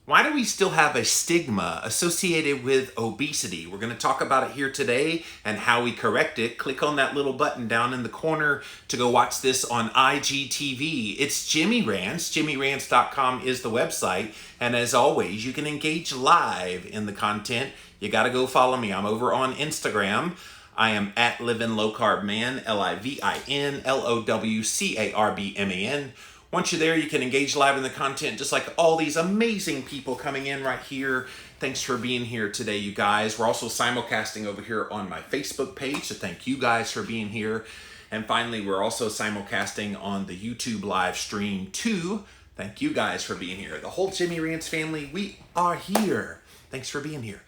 Why do we still have a stigma associated with obesity? We're going to talk about it here today and how we correct it. Click on that little button down in the corner to go watch this on IGTV. It's Jinnee Rants. JinneyRants.com is the website. And as always, you can engage live in the content. You got to go follow me. I'm over on Instagram. I am at Living Low Carb Man, LIVINLOWCARBMAN. Once you're there, you can engage live in the content just like all these amazing people coming in right here. Thanks for being here today, you guys. We're also simulcasting over here on my Facebook page, so thank you guys for being here. And finally, we're also simulcasting on the YouTube live stream too. Thank you guys for being here. The whole Jinnee Rants family, we are here. Thanks for being here.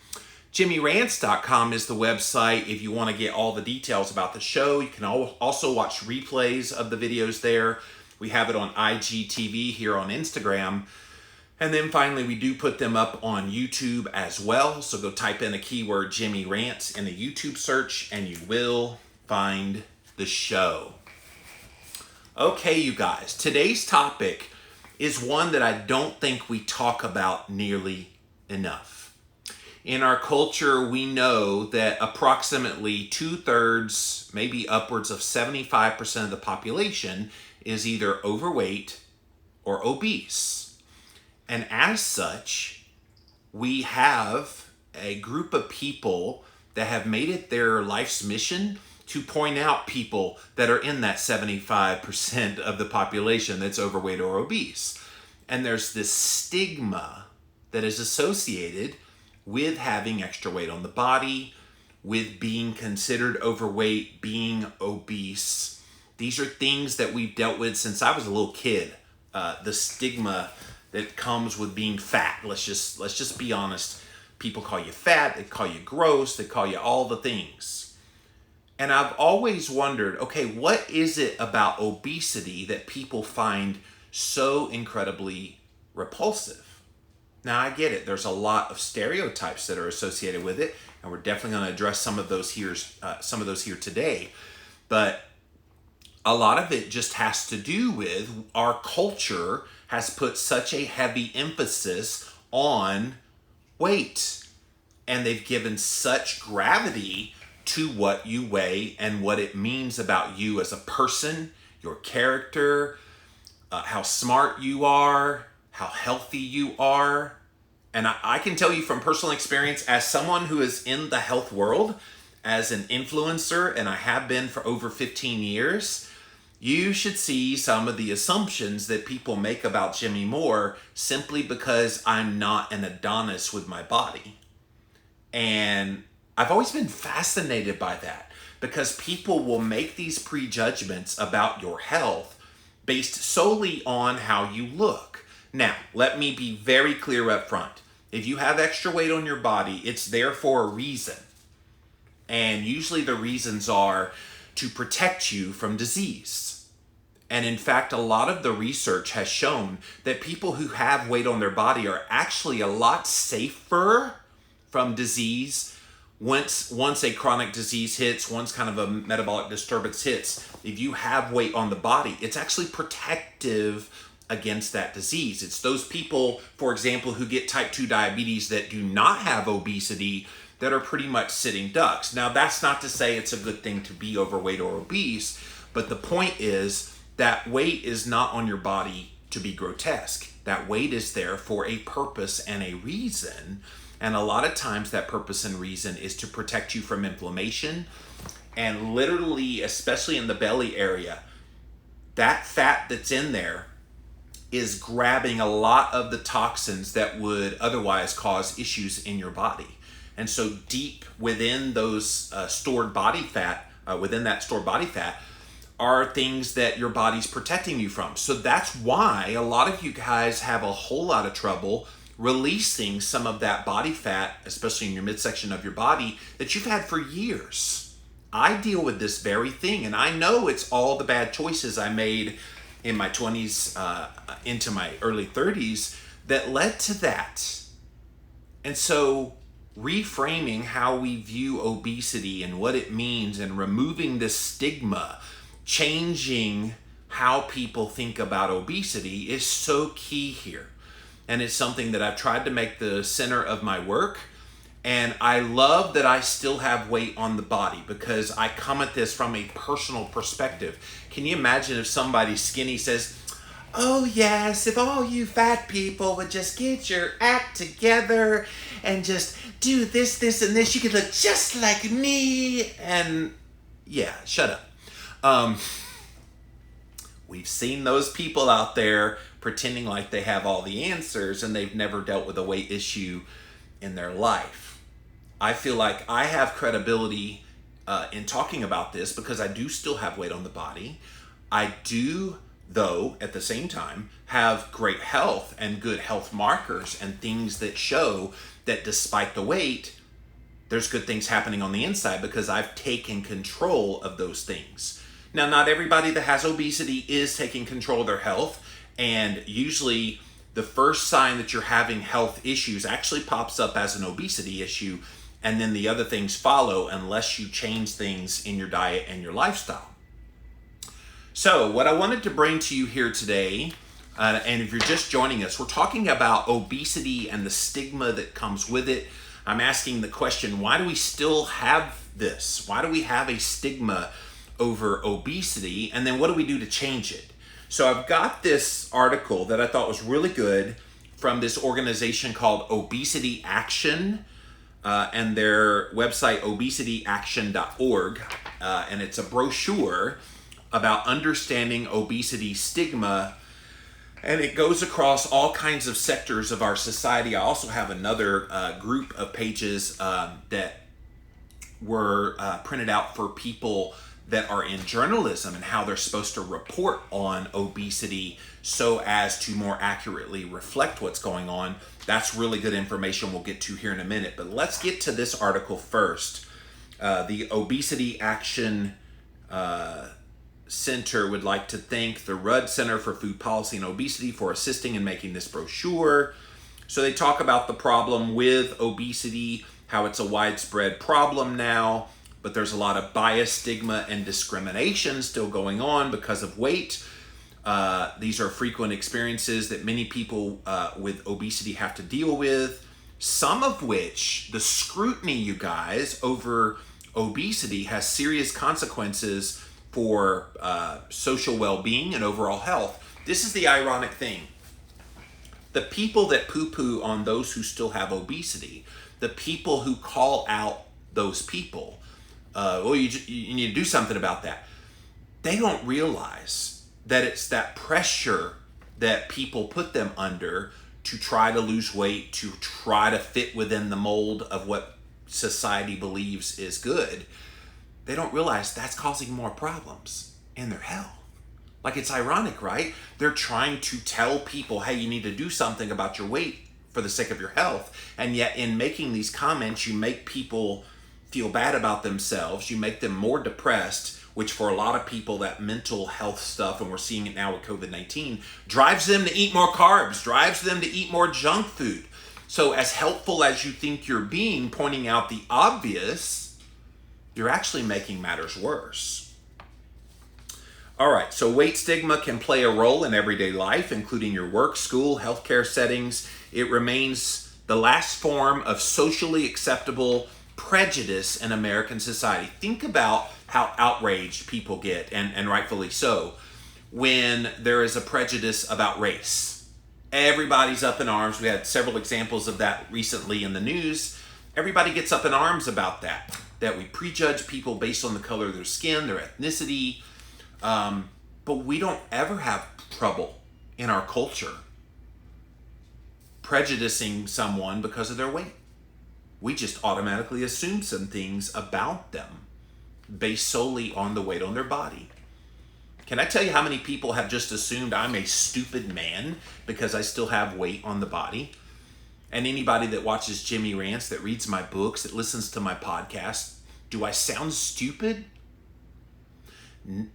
JinneyRants.com is the website if you want to get all the details about the show. You can also watch replays of the videos there. We have it on IGTV here on Instagram. And then finally, we do put them up on YouTube as well. So go type in a keyword Jinnee Rants in the YouTube search and you will find the show. Okay, you guys, today's topic is one that I don't think we talk about nearly enough. In our culture, we know that approximately 2/3, maybe upwards of 75% of the population is either overweight or obese. And as such, we have a group of people that have made it their life's mission to point out people that are in that 75% of the population that's overweight or obese. And there's this stigma that is associated with having extra weight on the body, with being considered overweight, being obese. These are things that we've dealt with since I was a little kid. The stigma that comes with being fat. Let's just be honest. People call you fat, they call you gross, they call you all the things. And I've always wondered, okay, what is it about obesity that people find so incredibly repulsive? Now I get it. There's a lot of stereotypes that are associated with it, and we're definitely going to address some of those here today. But a lot of it just has to do with our culture has put such a heavy emphasis on weight. And they've given such gravity to what you weigh and what it means about you as a person, your character, how smart you are, how healthy you are. And I can tell you from personal experience, as someone who is in the health world, as an influencer, and I have been for over 15 years, you should see some of the assumptions that people make about Jimmy Moore simply because I'm not an Adonis with my body. And I've always been fascinated by that because people will make these prejudgments about your health based solely on how you look. Now, let me be very clear up front. If you have extra weight on your body, it's there for a reason. And usually the reasons are to protect you from disease. And in fact, a lot of the research has shown that people who have weight on their body are actually a lot safer from disease once a chronic disease hits, once kind of a metabolic disturbance hits. If you have weight on the body, it's actually protective against that disease. It's those people, for example, who get type 2 diabetes that do not have obesity that are pretty much sitting ducks. Now, that's not to say it's a good thing to be overweight or obese, but the point is that weight is not on your body to be grotesque. That weight is there for a purpose and a reason. And a lot of times that purpose and reason is to protect you from inflammation. And literally, especially in the belly area, that fat that's in there is grabbing a lot of the toxins that would otherwise cause issues in your body. And so deep within those stored body fat, are things that your body's protecting you from. So that's why a lot of you guys have a whole lot of trouble releasing some of that body fat, especially in your midsection of your body, that you've had for years. I deal with this very thing, and I know it's all the bad choices I made in my 20s into my early 30s that led to that. And so reframing how we view obesity and what it means and removing the stigma, changing how people think about obesity is so key here. and it's something that I've tried to make the center of my work. And I love that I still have weight on the body because I come at this from a personal perspective. Can you imagine if somebody skinny says, "Oh yes, if all you fat people would just get your act together and just do this, this, and this, you could look just like me." And yeah, shut up. We've seen those people out there pretending like they have all the answers and they've never dealt with a weight issue in their life. I feel like I have credibility in talking about this because I do still have weight on the body. I do, though, at the same time, have great health and good health markers and things that show that despite the weight, there's good things happening on the inside because I've taken control of those things. Now, not everybody that has obesity is taking control of their health, and usually the first sign that you're having health issues actually pops up as an obesity issue, and then the other things follow unless you change things in your diet and your lifestyle. So what I wanted to bring to you here today, and if you're just joining us, we're talking about obesity and the stigma that comes with it. I'm asking the question, why do we still have this? Why do we have a stigma over obesity? And then what do we do to change it? So I've got this article that I thought was really good from this organization called Obesity Action, and their website, obesityaction.org. And it's a brochure about understanding obesity stigma, and it goes across all kinds of sectors of our society. I also have another group of pages that were printed out for people that are in journalism and how they're supposed to report on obesity so as to more accurately reflect what's going on. That's really good information we'll get to here in a minute. But let's get to this article first. The Obesity Action Center would like to thank the Rudd Center for Food Policy and Obesity for assisting in making this brochure. So they talk about the problem with obesity, how it's a widespread problem now, but there's a lot of bias, stigma, and discrimination still going on because of weight. These are frequent experiences that many people with obesity have to deal with, some of which, the scrutiny, you guys, over obesity has serious consequences for social well-being and overall health. This is the ironic thing. The people that poo-poo on those who still have obesity, the people who call out those people, you need to do something about that. They don't realize that it's that pressure that people put them under to try to lose weight, to try to fit within the mold of what society believes is good. They don't realize that's causing more problems in their health. Like, it's ironic, right? They're trying to tell people, hey, you need to do something about your weight for the sake of your health. And yet in making these comments, you make people feel bad about themselves. You make them more depressed, which for a lot of people, that mental health stuff, and we're seeing it now with COVID-19, drives them to eat more carbs, drives them to eat more junk food. So as helpful as you think you're being, pointing out the obvious, you're actually making matters worse. All right, so weight stigma can play a role in everyday life, including your work, school, healthcare settings. It remains the last form of socially acceptable prejudice in American society. Think about how outraged people get, and rightfully so, when there is a prejudice about race. Everybody's up in arms. We had several examples of that recently in the news. Everybody gets up in arms about that we prejudge people based on the color of their skin, their ethnicity. But we don't ever have trouble in our culture prejudicing someone because of their weight. We just automatically assume some things about them based solely on the weight on their body. Can I tell you how many people have just assumed I'm a stupid man because I still have weight on the body? And anybody that watches Jinnee Rants, that reads my books, that listens to my podcast, do I sound stupid?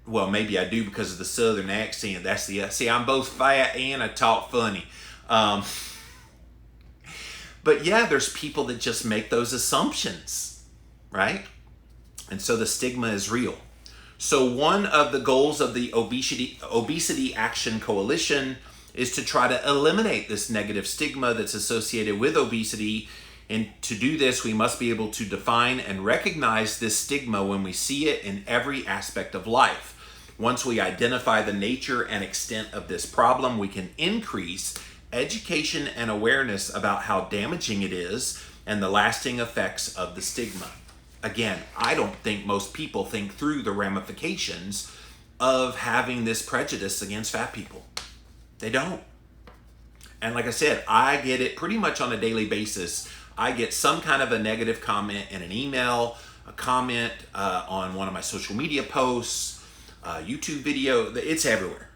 Well, maybe I do because of the southern accent. That's see, I'm both fat and I talk funny. But yeah, there's people that just make those assumptions, right? And so the stigma is real. So one of the goals of the Obesity Action Coalition is to try to eliminate this negative stigma that's associated with obesity. And to do this, we must be able to define and recognize this stigma when we see it in every aspect of life. Once we identify the nature and extent of this problem, we can increase education and awareness about how damaging it is and the lasting effects of the stigma. Again, I don't think most people think through the ramifications of having this prejudice against fat people. They don't. And like I said, I get it pretty much on a daily basis. I get some kind of a negative comment in an email, a comment on one of my social media posts, YouTube video. It's everywhere.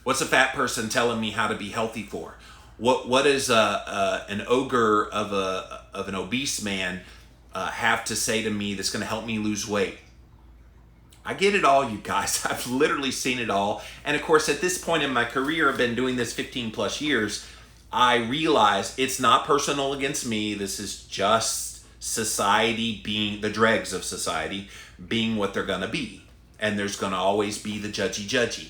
What's a fat person telling me how to be healthy for? What is an ogre of an obese man have to say to me that's going to help me lose weight? I get it all, you guys. I've literally seen it all. And of course, at this point in my career, I've been doing this 15 plus years. I realize it's not personal against me. This is just society being, the dregs of society being what they're going to be. And there's going to always be the judgy.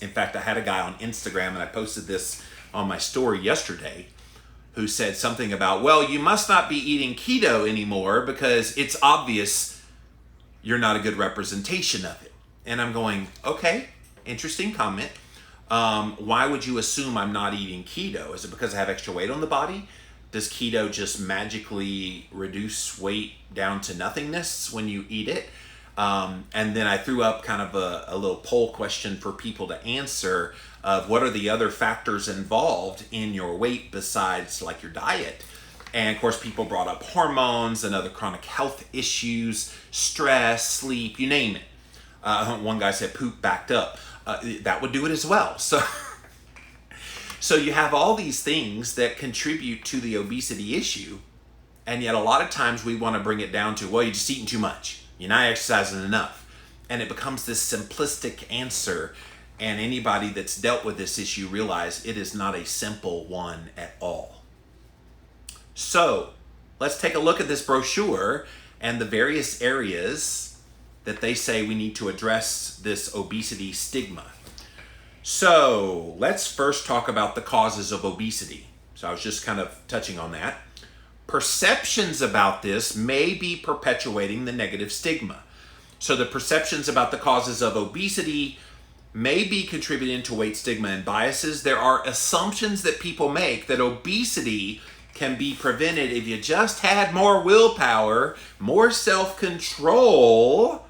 In fact, I had a guy on Instagram, and I posted this on my story yesterday, who said something about, well, you must not be eating keto anymore because it's obvious you're not a good representation of it. And I'm going, okay, interesting comment. Why would you assume I'm not eating keto? Is it because I have extra weight on the body? Does keto just magically reduce weight down to nothingness when you eat it? And then I threw up kind of a little poll question for people to answer of what are the other factors involved in your weight besides like your diet. And of course, people brought up hormones and other chronic health issues, stress, sleep, you name it. One guy said poop backed up. That would do it as well. So you have all these things that contribute to the obesity issue. And yet a lot of times we want to bring it down to, well, you're just eating too much. You're not exercising enough. And it becomes this simplistic answer. And anybody that's dealt with this issue realize it is not a simple one at all. So let's take a look at this brochure and the various areas that they say we need to address this obesity stigma. So let's first talk about the causes of obesity. So I was just kind of touching on that. Perceptions about this may be perpetuating the negative stigma. So the perceptions about the causes of obesity may be contributing to weight stigma and biases. There are assumptions that people make that obesity can be prevented if you just had more willpower, more self-control,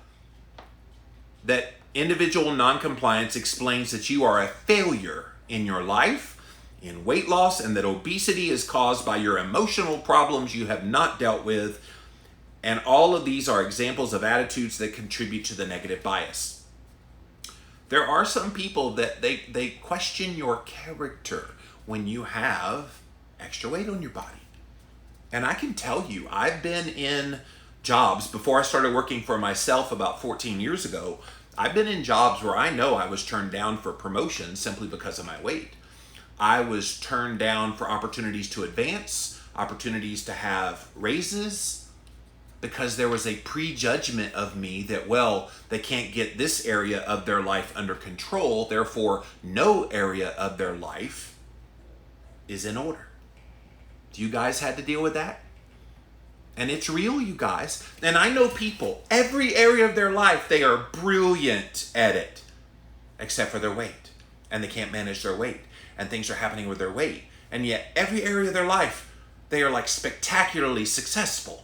that individual non-compliance explains that you are a failure in your life, in weight loss, and that obesity is caused by your emotional problems you have not dealt with. And all of these are examples of attitudes that contribute to the negative bias. There are some people that they question your character when you have extra weight on your body. And I can tell you, I've been in jobs before I started working for myself about 14 years ago. I've been in jobs where I know I was turned down for promotion simply because of my weight. I was turned down for opportunities to advance, opportunities to have raises, because there was a prejudgment of me that, well, they can't get this area of their life under control, therefore no area of their life is in order. You guys had to deal with that? And it's real, you guys. And I know people, every area of their life, they are brilliant at it, except for their weight. And they can't manage their weight. And things are happening with their weight. And yet, every area of their life, they are like spectacularly successful.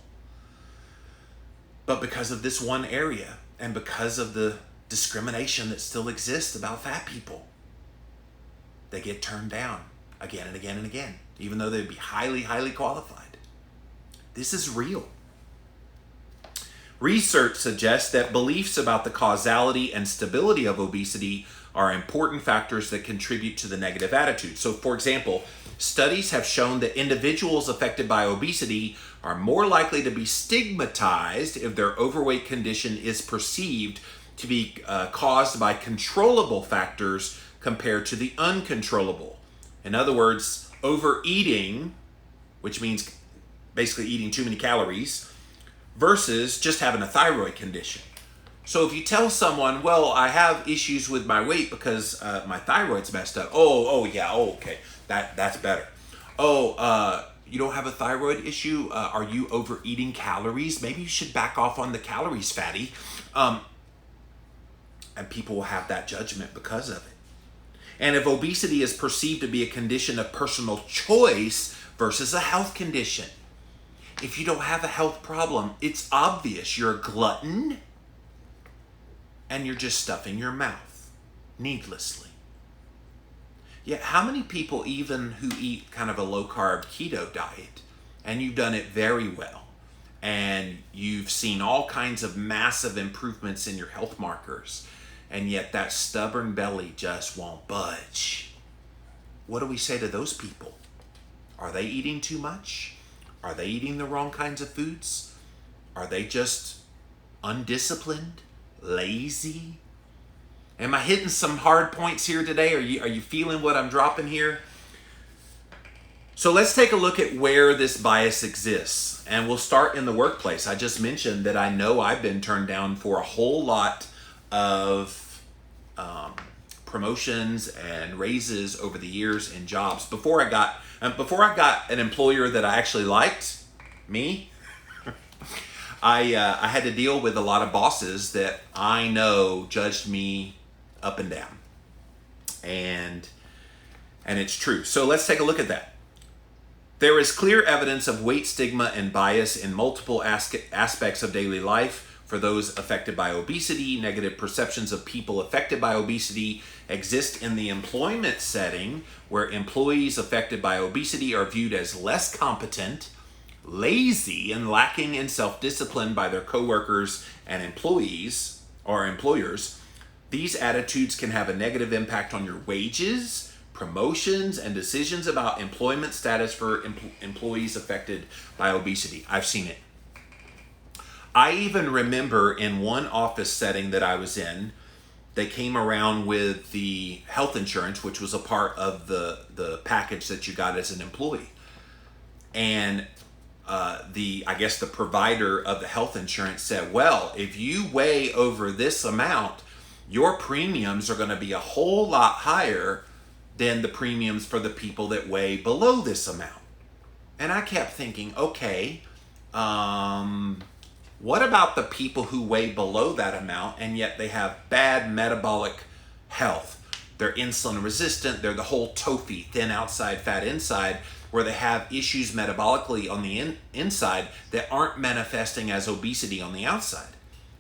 But because of this one area, and because of the discrimination that still exists about fat people, they get turned down again and again and again, even though they'd be highly, highly qualified. This is real. Research suggests that beliefs about the causality and stability of obesity are important factors that contribute to the negative attitude. So, for example, studies have shown that individuals affected by obesity are more likely to be stigmatized if their overweight condition is perceived to be caused by controllable factors compared to the uncontrollable. In other words, overeating, which means basically eating too many calories, versus just having a thyroid condition. So if you tell someone, well, I have issues with my weight because my thyroid's messed up. Oh, yeah, okay, that's better. Oh, you don't have a thyroid issue? Are you overeating calories? Maybe you should back off on the calories, fatty. And people will have that judgment because of it. And if obesity is perceived to be a condition of personal choice versus a health condition, if you don't have a health problem, it's obvious you're a glutton and you're just stuffing your mouth needlessly. Yet how many people even who eat kind of a low-carb keto diet, and you've done it very well, and you've seen all kinds of massive improvements in your health markers, and yet that stubborn belly just won't budge? What do we say to those people? Are they eating too much? Are they eating the wrong kinds of foods? Are they just undisciplined, lazy? Am I hitting some hard points here today? Are you feeling what I'm dropping here? So let's take a look at where this bias exists. And we'll start in the workplace. I just mentioned that I know I've been turned down for a whole lot of promotions and raises over the years in jobs. Before I got an employer that I actually liked, me, I had to deal with a lot of bosses that I know judged me up and down, and it's true. So let's take a look at that. There is clear evidence of weight stigma and bias in multiple aspects of daily life. For those affected by obesity, negative perceptions of people affected by obesity exist in the employment setting, where employees affected by obesity are viewed as less competent, lazy, and lacking in self-discipline by their coworkers and employees or employers. These attitudes can have a negative impact on your wages, promotions, and decisions about employment status for employees affected by obesity. I've seen it. I even remember in one office setting that I was in, they came around with the health insurance, which was a part of the package that you got as an employee. And I guess the provider of the health insurance said, well, if you weigh over this amount, your premiums are going to be a whole lot higher than the premiums for the people that weigh below this amount. And I kept thinking, okay, what about the people who weigh below that amount and yet they have bad metabolic health? They're insulin resistant, they're the whole TOFI, thin outside, fat inside, where they have issues metabolically on the inside that aren't manifesting as obesity on the outside,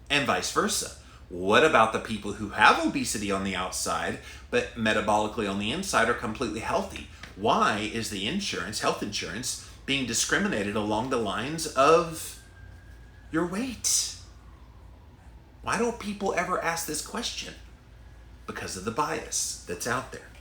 and vice versa. What about the people who have obesity on the outside, but metabolically on the inside are completely healthy? Why is the health insurance, being discriminated along the lines of your weight? Why don't people ever ask this question? Because of the bias that's out there.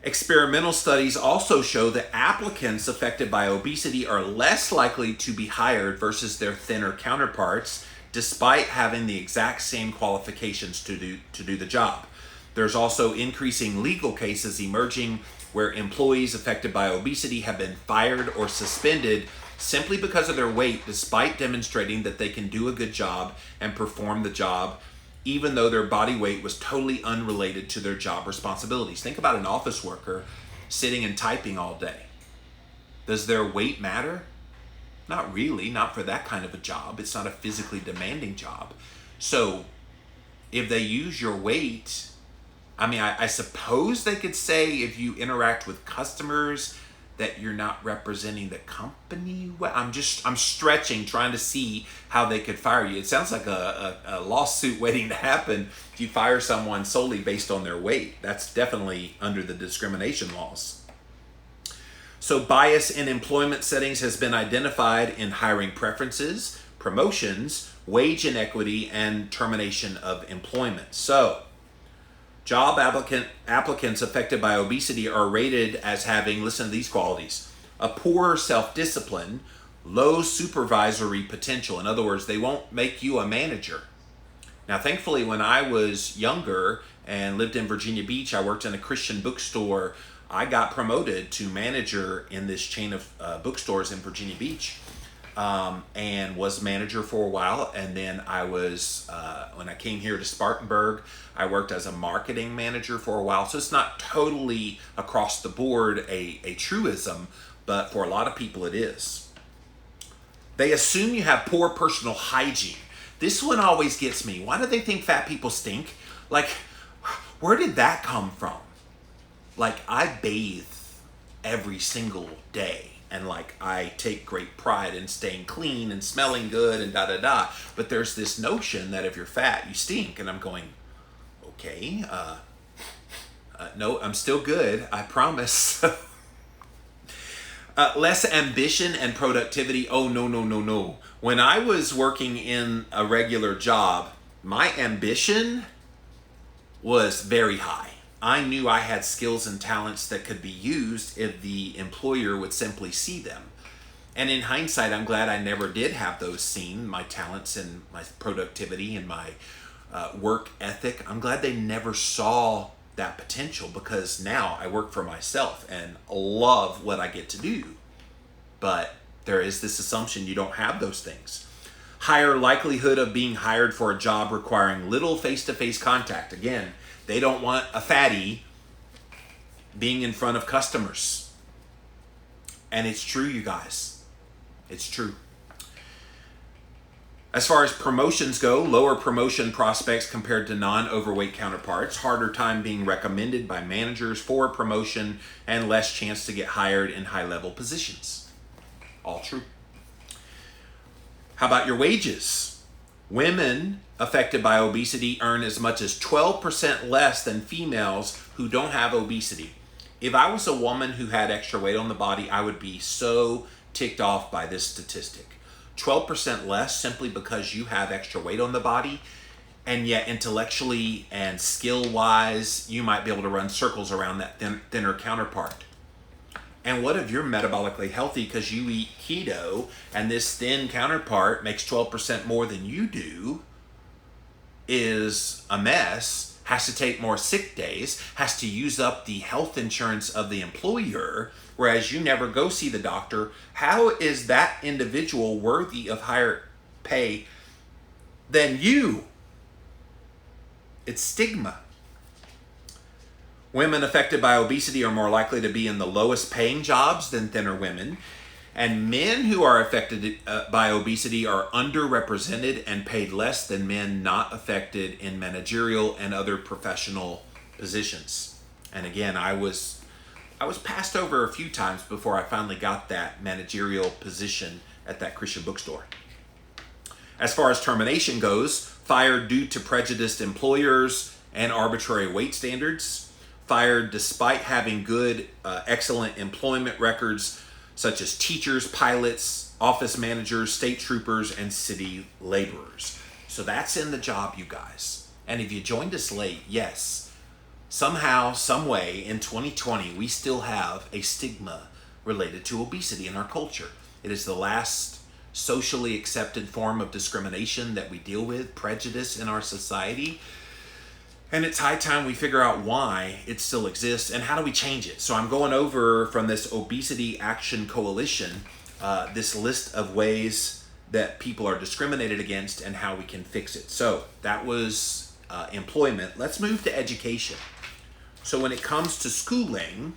Experimental studies also show that applicants affected by obesity are less likely to be hired versus their thinner counterparts, despite having the exact same qualifications to do the job. There's also increasing legal cases emerging where employees affected by obesity have been fired or suspended simply because of their weight, despite demonstrating that they can do a good job and perform the job, even though their body weight was totally unrelated to their job responsibilities. Think about an office worker sitting and typing all day. Does their weight matter? Not really, not for that kind of a job. It's not a physically demanding job. So if they use your weight, I suppose they could say if you interact with customers that you're not representing the company. I'm stretching, trying to see how they could fire you. It sounds like a lawsuit waiting to happen if you fire someone solely based on their weight. That's definitely under the discrimination laws. So bias in employment settings has been identified in hiring preferences, promotions, wage inequity, and termination of employment. So job applicants affected by obesity are rated as having, listen to these qualities, a poor self-discipline, low supervisory potential. In other words, they won't make you a manager. Now, thankfully, when I was younger and lived in Virginia Beach, I worked in a Christian bookstore. I got promoted to manager in this chain of bookstores in Virginia Beach. and was manager for a while. And then I was, when I came here to Spartanburg, I worked as a marketing manager for a while. So it's not totally across the board a truism, but for a lot of people it is. They assume you have poor personal hygiene. This one always gets me. Why do they think fat people stink? Like, where did that come from? Like, I bathe every single day. And like, I take great pride in staying clean and smelling good and da-da-da. But there's this notion that if you're fat, you stink. And I'm going, okay, no, I'm still good. I promise. Less ambition and productivity. Oh, no, no, no, no. When I was working in a regular job, my ambition was very high. I knew I had skills and talents that could be used if the employer would simply see them. And in hindsight, I'm glad I never did have those seen, my talents and my productivity and my work ethic. I'm glad they never saw that potential, because now I work for myself and love what I get to do. But there is this assumption you don't have those things. Higher likelihood of being hired for a job requiring little face-to-face contact. Again, they don't want a fatty being in front of customers. And it's true, you guys. It's true. As far as promotions go, lower promotion prospects compared to non-overweight counterparts, harder time being recommended by managers for promotion, and less chance to get hired in high-level positions. All true. How about your wages? Women affected by obesity earn as much as 12% less than females who don't have obesity. If I was a woman who had extra weight on the body, I would be so ticked off by this statistic. 12% less simply because you have extra weight on the body, and yet intellectually and skill-wise, you might be able to run circles around that thinner counterpart. And what if you're metabolically healthy because you eat keto and this thin counterpart makes 12% more than you do, is a mess, has to take more sick days, has to use up the health insurance of the employer, whereas you never go see the doctor? How is that individual worthy of higher pay than you? It's stigma. Women affected by obesity are more likely to be in the lowest paying jobs than thinner women. And men who are affected by obesity are underrepresented and paid less than men not affected in managerial and other professional positions. And again, I was passed over a few times before I finally got that managerial position at that Christian bookstore. As far as termination goes, fired due to prejudiced employers and arbitrary weight standards. Fired despite having good, excellent employment records, such as teachers, pilots, office managers, state troopers, and city laborers. So that's in the job, you guys. And if you joined us late, yes, somehow, some way in 2020, we still have a stigma related to obesity in our culture. It is the last socially accepted form of discrimination that we deal with, prejudice in our society. And it's high time we figure out why it still exists and how do we change it. So I'm going over from this Obesity Action Coalition, this list of ways that people are discriminated against and how we can fix it. So that was employment. Let's move to education. So when it comes to schooling,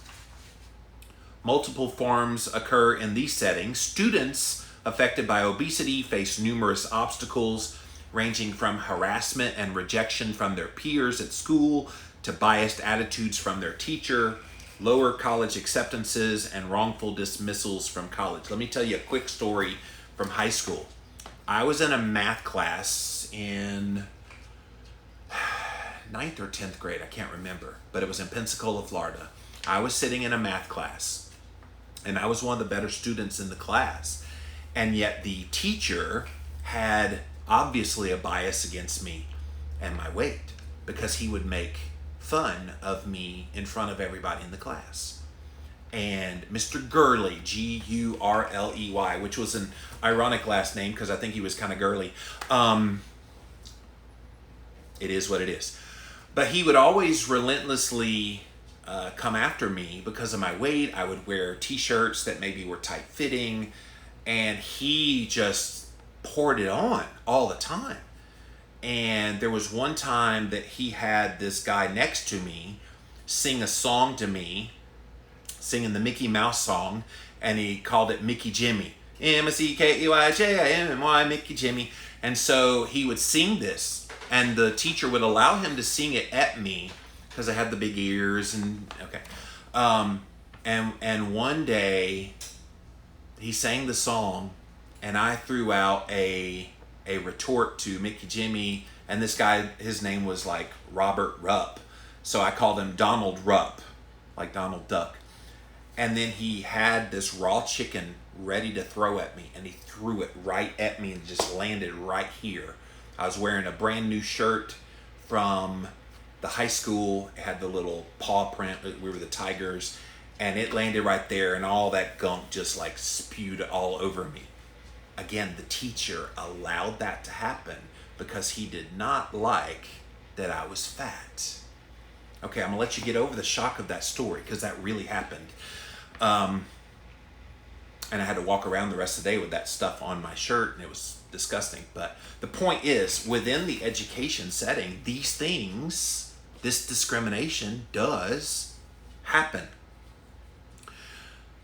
multiple forms occur in these settings. Students affected by obesity face numerous obstacles, ranging from harassment and rejection from their peers at school to biased attitudes from their teacher, lower college acceptances, and wrongful dismissals from college. Let me tell you a quick story from high school. I was in a math class in 9th or 10th grade, I can't remember, but it was in Pensacola, Florida. I was sitting in a math class, and I was one of the better students in the class, and yet the teacher had obviously a bias against me and my weight, because he would make fun of me in front of everybody in the class. And Mr. Gurley, Gurley, which was an ironic last name because I think he was kind of girly. It is what it is. But he would always relentlessly come after me because of my weight. I would wear t-shirts that maybe were tight-fitting, and he just poured it on all the time. And there was one time that he had this guy next to me sing a song to me, singing the Mickey Mouse song, and he called it Mickey Jimmy. M-C-K-E-Y-J-I-M-M-Y, Mickey Jimmy. And so he would sing this, and the teacher would allow him to sing it at me because I had the big ears and okay. And one day he sang the song, and I threw out a retort to Mickey Jimmy, and this guy, his name was like Robert Rupp, so I called him Donald Rupp, like Donald Duck. And then he had this raw chicken ready to throw at me, and he threw it right at me and just landed right here. I was wearing a brand new shirt from the high school. It had the little paw print. We were the Tigers, and it landed right there, and all that gunk just like spewed all over me. Again, the teacher allowed that to happen because he did not like that I was fat. Okay, I'm gonna let you get over the shock of that story because that really happened. And I had to walk around the rest of the day with that stuff on my shirt, and it was disgusting. But the point is, within the education setting, these things, this discrimination does happen.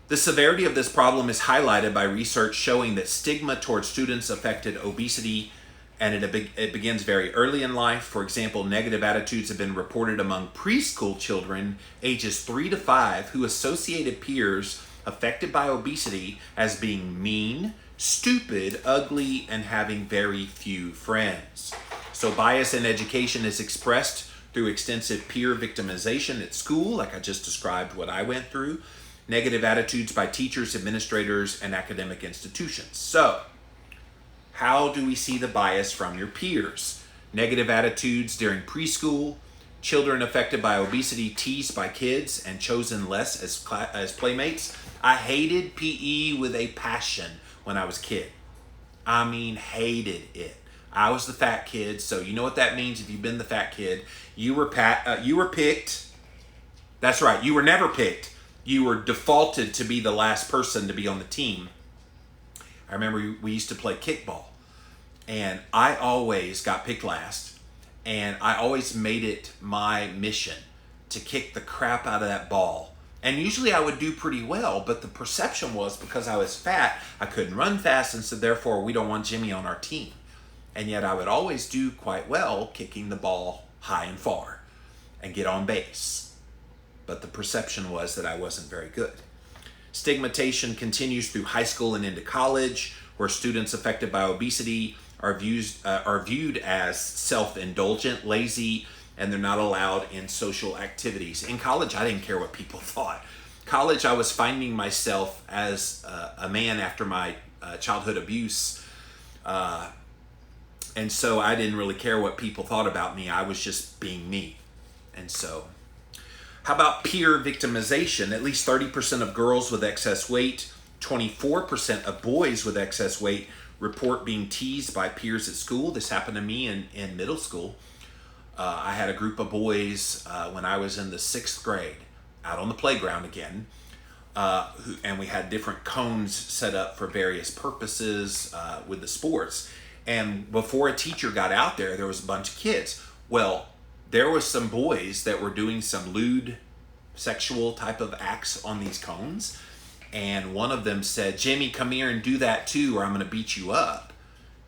The severity of this problem is highlighted by research showing that stigma towards students affected obesity, and it begins very early in life. For example, negative attitudes have been reported among preschool children ages 3 to 5 who associated peers affected by obesity as being mean, stupid, ugly, and having very few friends. So bias in education is expressed through extensive peer victimization at school, like I just described what I went through, negative attitudes by teachers, administrators, and academic institutions. So, how do we see the bias from your peers? Negative attitudes during preschool, children affected by obesity teased by kids and chosen less as playmates. I hated PE with a passion when I was a kid. I mean, hated it. I was the fat kid, so you know what that means if you've been the fat kid. You were picked. That's right, you were never picked. You were defaulted to be the last person to be on the team. I remember we used to play kickball, and I always got picked last, and I always made it my mission to kick the crap out of that ball. And usually I would do pretty well, but the perception was because I was fat, I couldn't run fast, and so therefore we don't want Jimmy on our team. And yet I would always do quite well kicking the ball high and far and get on base. But the perception was that I wasn't very good. Stigmatization continues through high school and into college, where students affected by obesity are viewed as self-indulgent, lazy, and they're not allowed in social activities. In college, I didn't care what people thought. College, I was finding myself as a man after my childhood abuse, and so I didn't really care what people thought about me. I was just being me. And so, how about peer victimization? At least 30% of girls with excess weight, 24% of boys with excess weight report being teased by peers at school. This happened to me in middle school. I had a group of boys when I was in the 6th grade out on the playground again, and we had different cones set up for various purposes with the sports. And before a teacher got out there, there was a bunch of kids. Well, there was some boys that were doing some lewd sexual type of acts on these cones. And one of them said, "Jimmy, come here and do that too, or I'm going to beat you up."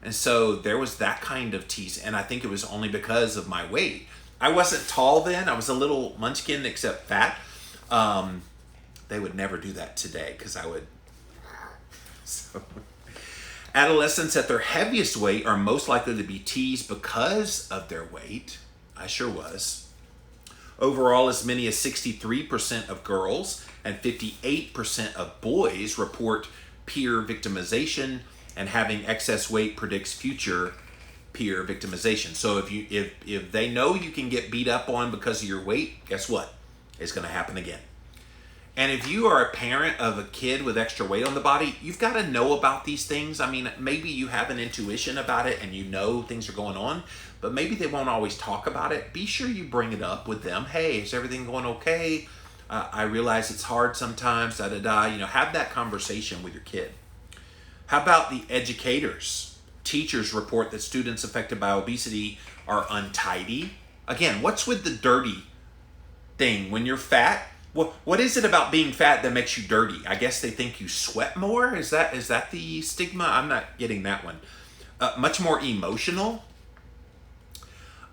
And so there was that kind of tease. And I think it was only because of my weight. I wasn't tall then. I was a little munchkin except fat. They would never do that today because I would. So. Adolescents at their heaviest weight are most likely to be teased because of their weight. I sure was. Overall, as many as 63% of girls and 58% of boys report peer victimization, and having excess weight predicts future peer victimization. So if they know you can get beat up on because of your weight, guess what? It's going to happen again. And if you are a parent of a kid with extra weight on the body, you've got to know about these things. I mean, maybe you have an intuition about it and you know things are going on, but maybe they won't always talk about it. Be sure you bring it up with them. Hey, is everything going okay? I realize it's hard sometimes, da-da-da. You know, have that conversation with your kid. How about the educators? Teachers report that students affected by obesity are untidy. Again, what's with the dirty thing? When you're fat, what is it about being fat that makes you dirty? I guess they think you sweat more. Is that the stigma? I'm not getting that one. Much more emotional.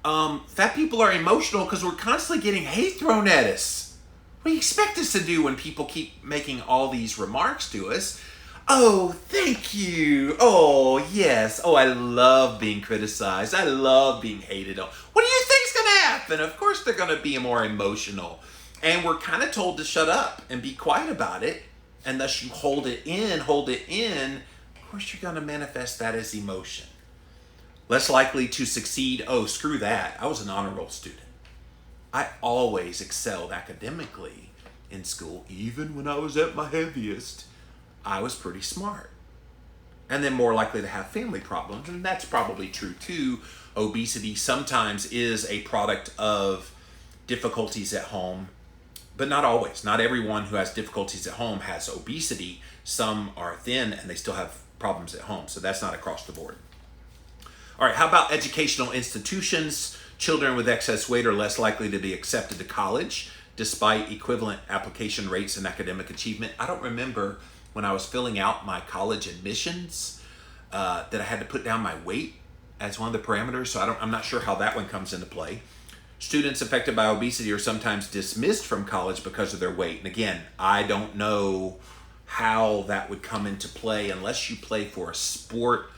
Fat people are emotional because we're constantly getting hate thrown at us. What do you expect us to do when people keep making all these remarks to us? Oh, thank you. Oh, yes. Oh, I love being criticized. I love being hated on. What do you think's going to happen? Of course they're going to be more emotional. And we're kind of told to shut up and be quiet about it. Unless you hold it in. Of course you're going to manifest that as emotion. Less likely to succeed. Oh, screw that. I was an honor roll student. I always excelled academically in school. Even when I was at my heaviest, I was pretty smart. And then more likely to have family problems. And that's probably true too. Obesity sometimes is a product of difficulties at home, but not always. Not everyone who has difficulties at home has obesity. Some are thin and they still have problems at home. So that's not across the board. All right, how about educational institutions? Children with excess weight are less likely to be accepted to college despite equivalent application rates and academic achievement. I don't remember when I was filling out my college admissions that I had to put down my weight as one of the parameters, so I'm not sure how that one comes into play. Students affected by obesity are sometimes dismissed from college because of their weight. And again, I don't know how that would come into play unless you play for a sport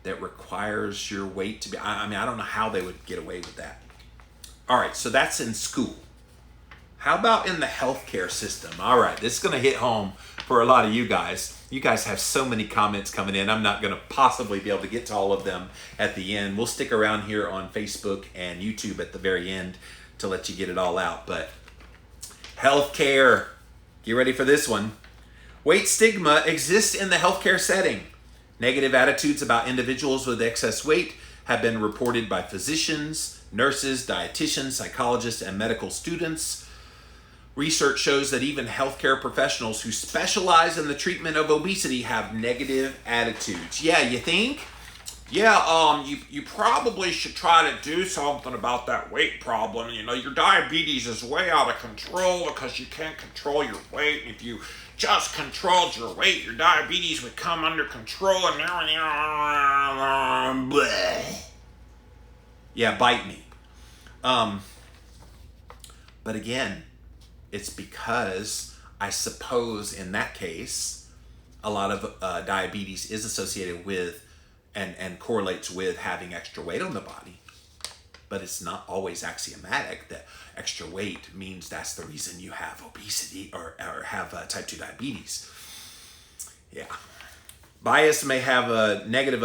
that requires your weight to be, I don't know how they would get away with that. All right, so that's in school. How about in the healthcare system? All right, this is gonna hit home for a lot of you guys. You guys have so many comments coming in. I'm not gonna possibly be able to get to all of them at the end. We'll stick around here on Facebook and YouTube at the very end to let you get it all out. But healthcare, get ready for this one. Weight stigma exists in the healthcare setting. Negative attitudes about individuals with excess weight have been reported by physicians, nurses, dietitians, psychologists, and medical students. Research shows that even healthcare professionals who specialize in the treatment of obesity have negative attitudes. Yeah, you think? Yeah, you probably should try to do something about that weight problem. You know, your diabetes is way out of control because you can't control your weight. If you just controlled your weight, your diabetes would come under control and everything. Yeah, bite me. But again, it's because I suppose in that case, a lot of diabetes is associated with and correlates with having extra weight on the body. But it's not always axiomatic that extra weight means that's the reason you have obesity or have type 2 diabetes. Yeah. Bias may have a negative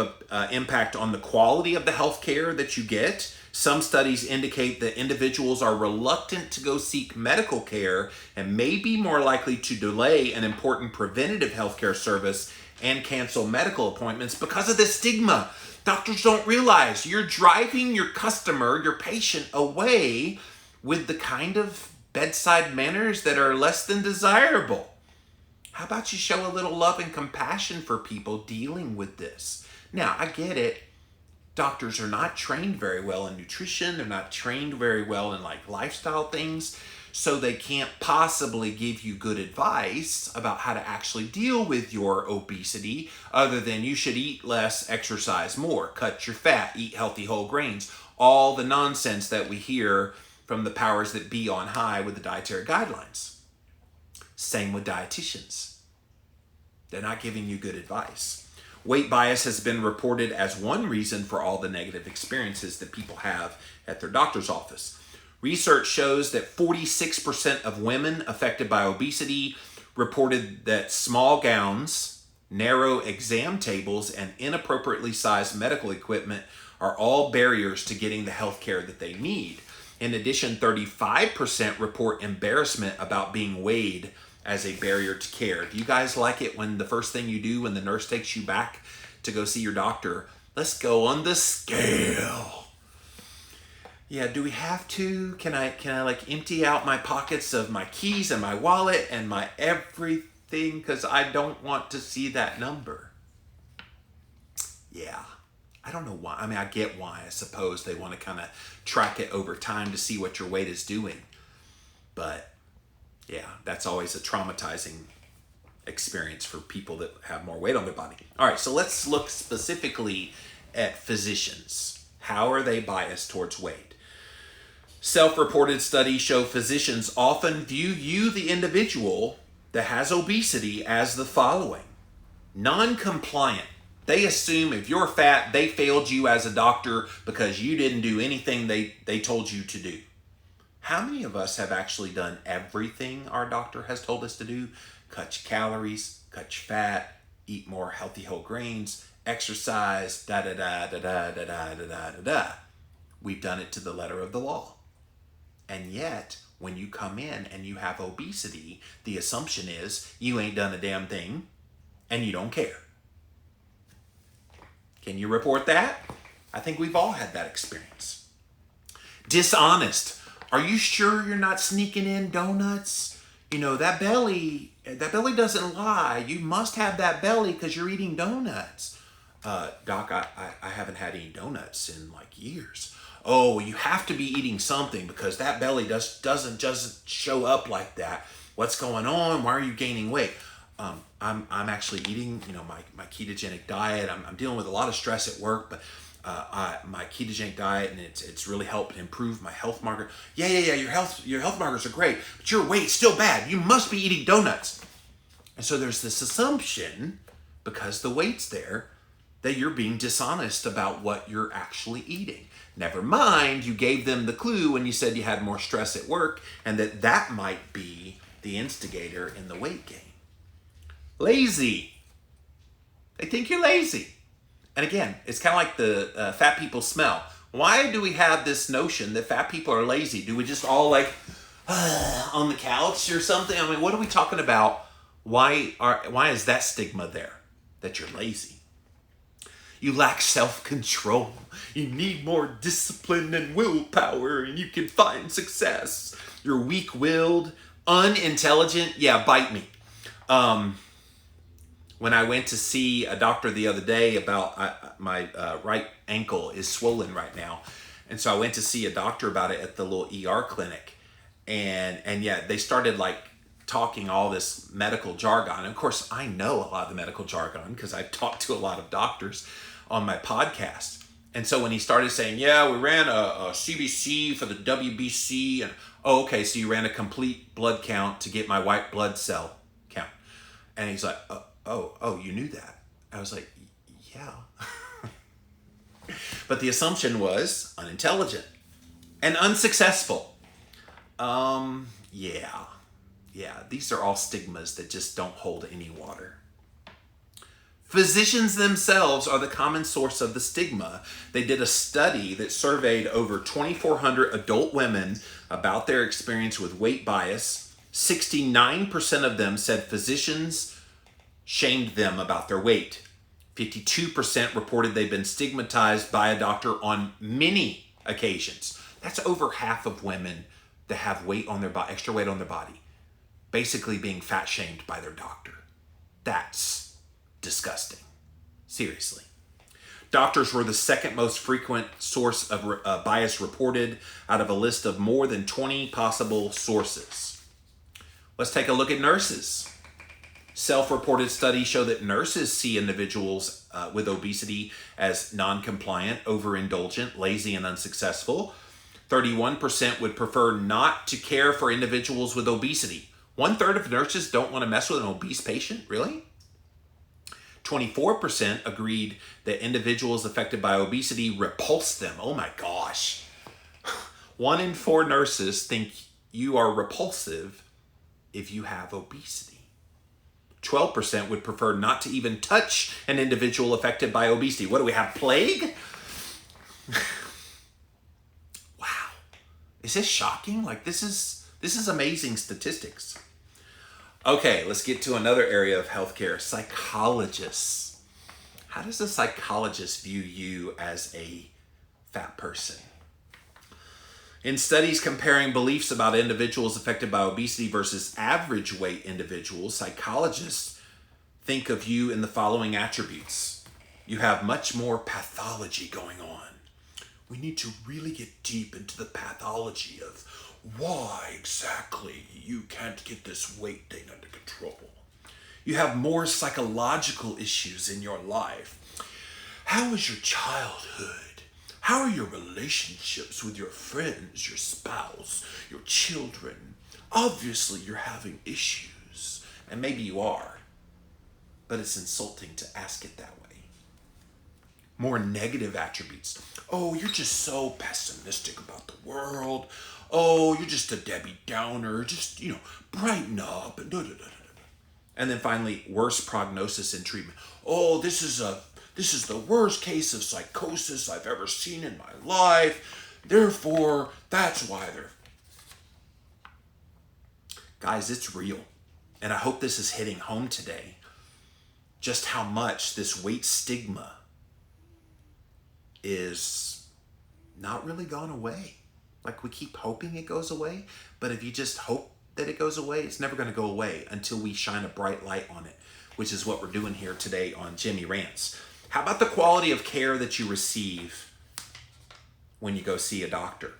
impact on the quality of the health care that you get. Some studies indicate that individuals are reluctant to go seek medical care and may be more likely to delay an important preventative healthcare service and cancel medical appointments because of the stigma. Doctors don't realize you're driving your customer, your patient, away with the kind of bedside manners that are less than desirable. How about you show a little love and compassion for people dealing with this? Now, I get it. Doctors are not trained very well in nutrition. They're not trained very well in lifestyle things. So they can't possibly give you good advice about how to actually deal with your obesity other than you should eat less, exercise more, cut your fat, eat healthy whole grains. All the nonsense that we hear from the powers that be on high with the dietary guidelines. Same with dietitians. They're not giving you good advice. Weight bias has been reported as one reason for all the negative experiences that people have at their doctor's office. Research shows that 46% of women affected by obesity reported that small gowns, narrow exam tables, and inappropriately sized medical equipment are all barriers to getting the health care that they need. In addition, 35% report embarrassment about being weighed as a barrier to care. Do you guys like it when the first thing you do when the nurse takes you back to go see your doctor, let's go on the scale? Yeah, do we have to? Can I empty out my pockets of my keys and my wallet and my everything because I don't want to see that number? Yeah. I don't know why. I mean, I get why. I suppose they want to kind of track it over time to see what your weight is doing. But yeah, that's always a traumatizing experience for people that have more weight on their body. All right, so let's look specifically at physicians. How are they biased towards weight? Self-reported studies show physicians often view you, the individual that has obesity, as the following. Non-compliant. They assume if you're fat, they failed you as a doctor because you didn't do anything they told you to do. How many of us have actually done everything our doctor has told us to do? Cut your calories, cut your fat, eat more healthy whole grains, exercise, da-da-da-da-da-da-da-da-da-da. We've done it to the letter of the law. And yet, when you come in and you have obesity, the assumption is you ain't done a damn thing and you don't care. Can you report that? I think we've all had that experience. Dishonest. Are you sure you're not sneaking in donuts? You know, that belly doesn't lie. You must have that belly because you're eating donuts. Doc, I haven't had any donuts in like years. Oh, you have to be eating something because that belly doesn't show up like that. What's going on? Why are you gaining weight? I'm actually eating, my ketogenic diet. I'm dealing with a lot of stress at work, but my ketogenic diet, and it's really helped improve my health marker. Yeah. Your health markers are great, but your weight's still bad. You must be eating donuts. And so there's this assumption, because the weight's there, that you're being dishonest about what you're actually eating. Never mind, you gave them the clue when you said you had more stress at work, and that might be the instigator in the weight gain. Lazy. They think you're lazy. And again, it's kind of like the fat people smell. Why do we have this notion that fat people are lazy? Do we just all like on the couch or something? I mean, what are we talking about? Why is that stigma there, that you're lazy? You lack self-control. You need more discipline and willpower, and you can find success. You're weak-willed, unintelligent. Yeah, bite me. When I went to see a doctor the other day about my right ankle is swollen right now. And so I went to see a doctor about it at the little ER clinic. And yeah, they started like talking all this medical jargon. And of course, I know a lot of the medical jargon because I've talked to a lot of doctors on my podcast. And so when he started saying, yeah, we ran a CBC for the WBC. And, oh, okay, so you ran a complete blood count to get my white blood cell count. And he's like, oh, you knew that? I was like, yeah. But the assumption was unintelligent and unsuccessful. Yeah, these are all stigmas that just don't hold any water. Physicians themselves are the common source of the stigma. They did a study that surveyed over 2,400 adult women about their experience with weight bias. 69% of them said physicians shamed them about their weight. 52% reported they've been stigmatized by a doctor on many occasions. That's over half of women that have weight on their body, extra weight on their body, basically being fat shamed by their doctor. That's disgusting. Seriously. Doctors were the second most frequent source of bias reported out of a list of more than 20 possible sources. Let's take a look at nurses. Self-reported studies show that nurses see individuals with obesity as non-compliant, overindulgent, lazy, and unsuccessful. 31% would prefer not to care for individuals with obesity. 1/3 of nurses don't want to mess with an obese patient? Really? 24% agreed that individuals affected by obesity repulse them. Oh my gosh. 1 in 4 nurses think you are repulsive if you have obesity. 12% would prefer not to even touch an individual affected by obesity. What do we have, plague? Wow. Is this shocking? Like this is amazing statistics. Okay, let's get to another area of healthcare, psychologists. How does a psychologist view you as a fat person? In studies comparing beliefs about individuals affected by obesity versus average weight individuals, psychologists think of you in the following attributes. you have much more pathology going on. We need to really get deep into the pathology of why exactly you can't get this weight thing under control. You have more psychological issues in your life. How was your childhood? How are your relationships with your friends, your spouse, your children? Obviously, you're having issues, and maybe you are, but it's insulting to ask it that way. More negative attributes. Oh, you're just so pessimistic about the world. Oh, you're just a Debbie Downer. Just, brighten up. And then finally, worse prognosis and treatment. Oh, this is the worst case of psychosis I've ever seen in my life. Therefore, that's why they're... Guys, it's real. And I hope this is hitting home today. Just how much this weight stigma is not really gone away. Like, we keep hoping it goes away, but if you just hope that it goes away, it's never going to go away until we shine a bright light on it, which is what we're doing here today on Jinnee Rants. How about the quality of care that you receive when you go see a doctor?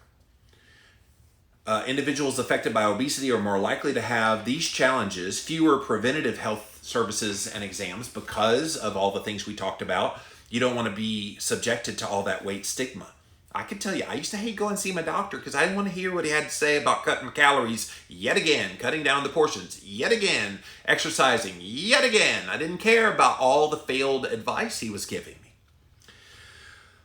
Individuals affected by obesity are more likely to have these challenges, fewer preventative health services and exams because of all the things we talked about. You don't want to be subjected to all that weight stigma. I can tell you, I used to hate going to see my doctor because I didn't want to hear what he had to say about cutting my calories yet again, cutting down the portions yet again, exercising yet again. I didn't care about all the failed advice he was giving me.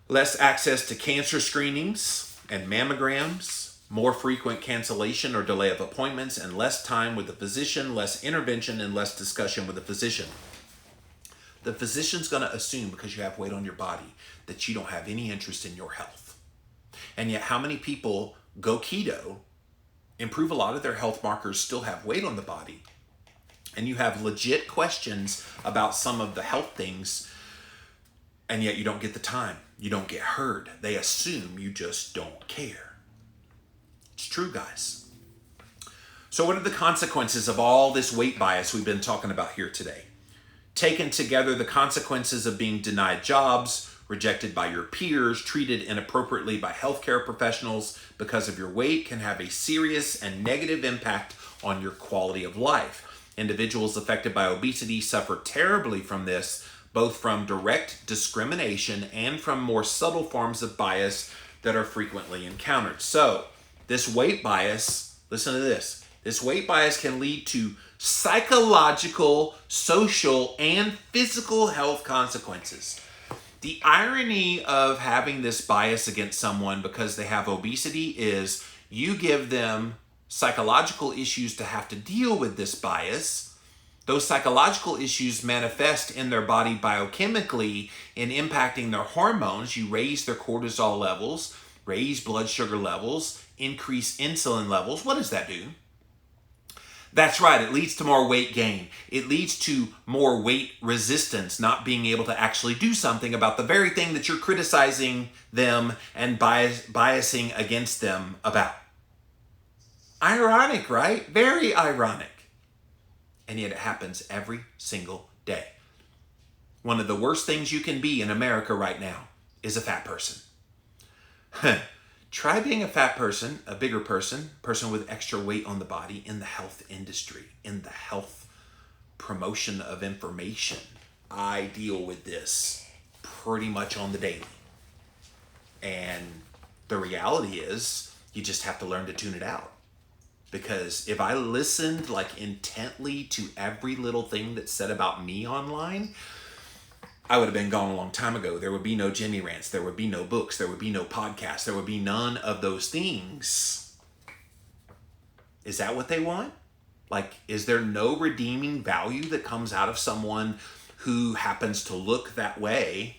Less access to cancer screenings and mammograms, more frequent cancellation or delay of appointments, and less time with the physician, less intervention, and less discussion with the physician. The physician's going to assume because you have weight on your body that you don't have any interest in your health. And yet, how many people go keto, improve a lot of their health markers, still have weight on the body, and you have legit questions about some of the health things, and yet you don't get the time. You don't get heard. They assume you just don't care. It's true, guys. So what are the consequences of all this weight bias we've been talking about here today? Taken together, the consequences of being denied jobs, rejected by your peers, treated inappropriately by healthcare professionals because of your weight can have a serious and negative impact on your quality of life. Individuals affected by obesity suffer terribly from this, both from direct discrimination and from more subtle forms of bias that are frequently encountered. So, this weight bias, listen to this, this weight bias can lead to psychological, social, and physical health consequences. The irony of having this bias against someone because they have obesity is you give them psychological issues to have to deal with this bias. Those psychological issues manifest in their body biochemically in impacting their hormones. You raise their cortisol levels, raise blood sugar levels, increase insulin levels. What does that do? That's right, it leads to more weight gain. It leads to more weight resistance, not being able to actually do something about the very thing that you're criticizing them and biasing against them about. Ironic, right? Very ironic. And yet it happens every single day. One of the worst things you can be in America right now is a fat person. Try being a fat person, a bigger person with extra weight on the body in the health industry, in the health promotion of information. I deal with this pretty much on the daily. And the reality is, you just have to learn to tune it out. Because if I listened like intently to every little thing that's said about me online, I would have been gone a long time ago. There would be no Jinnee Rants. There would be no books. There would be no podcasts. There would be none of those things. Is that what they want? Like, is there no redeeming value that comes out of someone who happens to look that way?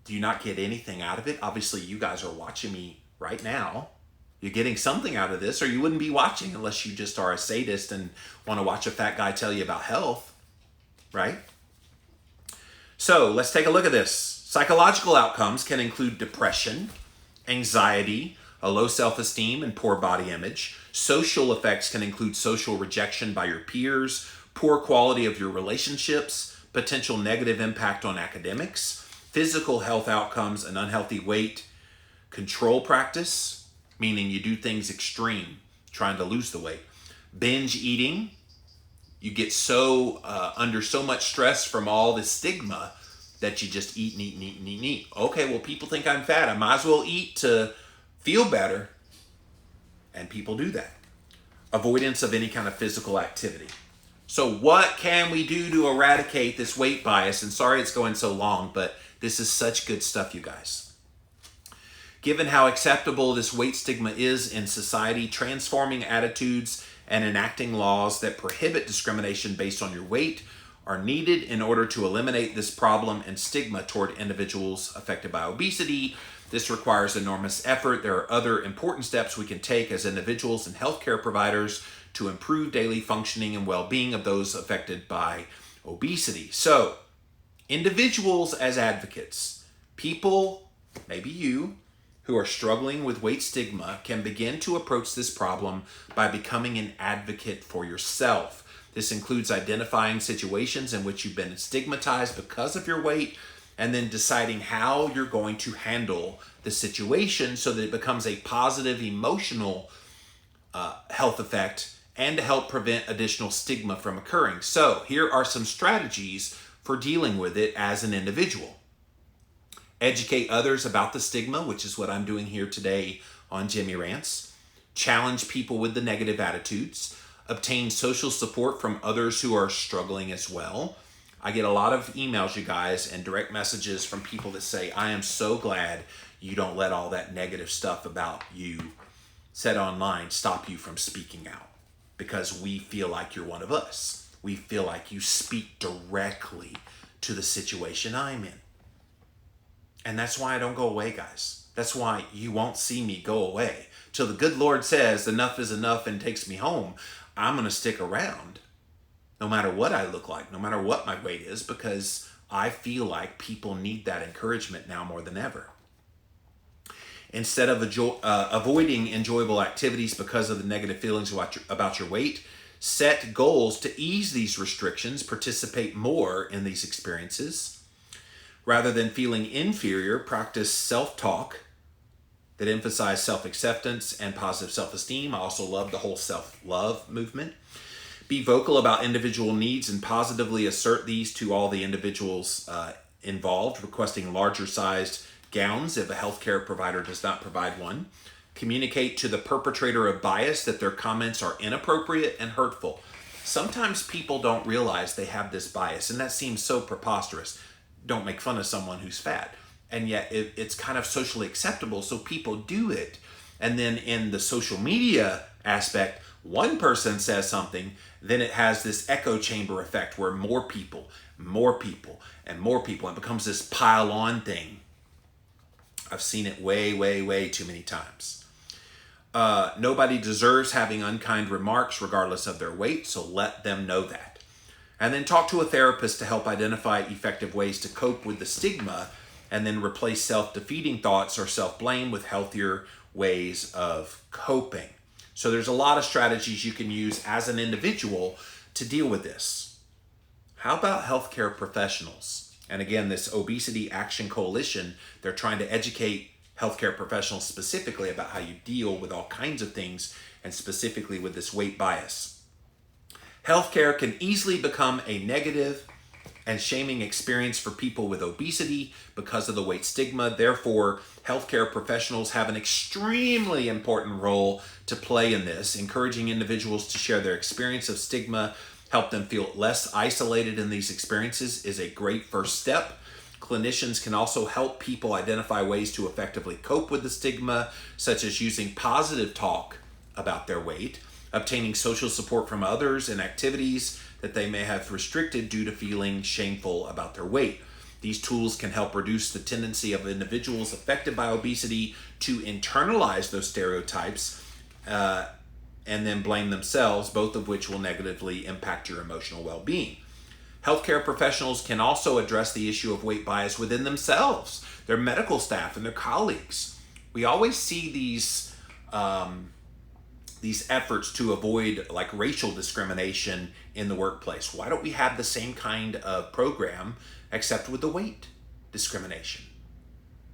Do you not get anything out of it? Obviously, you guys are watching me right now. You're getting something out of this, or you wouldn't be watching unless you just are a sadist and want to watch a fat guy tell you about health, right? So let's take a look at this. Psychological outcomes can include depression, anxiety, a low self-esteem, and poor body image. Social effects can include social rejection by your peers, poor quality of your relationships, potential negative impact on academics, physical health outcomes, an unhealthy weight control practice, meaning you do things extreme, trying to lose the weight, binge eating. You get so under so much stress from all this stigma that you just eat and eat and eat and eat and eat. Okay, well, people think I'm fat. I might as well eat to feel better. And people do that. Avoidance of any kind of physical activity. So what can we do to eradicate this weight bias? And sorry it's going so long, but this is such good stuff, you guys. Given how acceptable this weight stigma is in society, transforming attitudes and enacting laws that prohibit discrimination based on your weight are needed in order to eliminate this problem and stigma toward individuals affected by obesity. This requires enormous effort. There are other important steps we can take as individuals and healthcare providers to improve daily functioning and well-being of those affected by obesity. So, individuals as advocates, people, maybe you, who are struggling with weight stigma can begin to approach this problem by becoming an advocate for yourself. This includes identifying situations in which you've been stigmatized because of your weight and then deciding how you're going to handle the situation so that it becomes a positive emotional health effect and to help prevent additional stigma from occurring. So here are some strategies for dealing with it as an individual. Educate others about the stigma, which is what I'm doing here today on Jinnee Rants. Challenge people with the negative attitudes. Obtain social support from others who are struggling as well. I get a lot of emails, you guys, and direct messages from people that say, I am so glad you don't let all that negative stuff about you said online stop you from speaking out, because we feel like you're one of us. We feel like you speak directly to the situation I'm in. And that's why I don't go away, guys. That's why you won't see me go away. Till the good Lord says enough is enough and takes me home, I'm going to stick around no matter what I look like, no matter what my weight is, because I feel like people need that encouragement now more than ever. Instead of avoiding enjoyable activities because of the negative feelings about your weight, set goals to ease these restrictions, participate more in these experiences. Rather than feeling inferior, practice self-talk that emphasize self-acceptance and positive self-esteem. I also love the whole self-love movement. Be vocal about individual needs and positively assert these to all the individuals involved, requesting larger sized gowns if a healthcare provider does not provide one. Communicate to the perpetrator of bias that their comments are inappropriate and hurtful. Sometimes people don't realize they have this bias, and that seems so preposterous. Don't make fun of someone who's fat. And yet it's kind of socially acceptable, so people do it. And then in the social media aspect, one person says something, then it has this echo chamber effect where more people, and more people, and it becomes this pile-on thing. I've seen it way, way, way too many times. Nobody deserves having unkind remarks regardless of their weight, so let them know that. And then talk to a therapist to help identify effective ways to cope with the stigma, and then replace self-defeating thoughts or self-blame with healthier ways of coping. So there's a lot of strategies you can use as an individual to deal with this. How about healthcare professionals? And again, this Obesity Action Coalition, they're trying to educate healthcare professionals specifically about how you deal with all kinds of things, and specifically with this weight bias. Healthcare can easily become a negative and shaming experience for people with obesity because of the weight stigma. Therefore, healthcare professionals have an extremely important role to play in this. Encouraging individuals to share their experience of stigma, help them feel less isolated in these experiences, is a great first step. Clinicians can also help people identify ways to effectively cope with the stigma, such as using positive talk about their weight, obtaining social support from others in activities that they may have restricted due to feeling shameful about their weight. These tools can help reduce the tendency of individuals affected by obesity to internalize those stereotypes and then blame themselves, both of which will negatively impact your emotional well-being. Healthcare professionals can also address the issue of weight bias within themselves, their medical staff, and their colleagues. We always see these these efforts to avoid like racial discrimination in the workplace. Why don't we have the same kind of program except with the weight discrimination?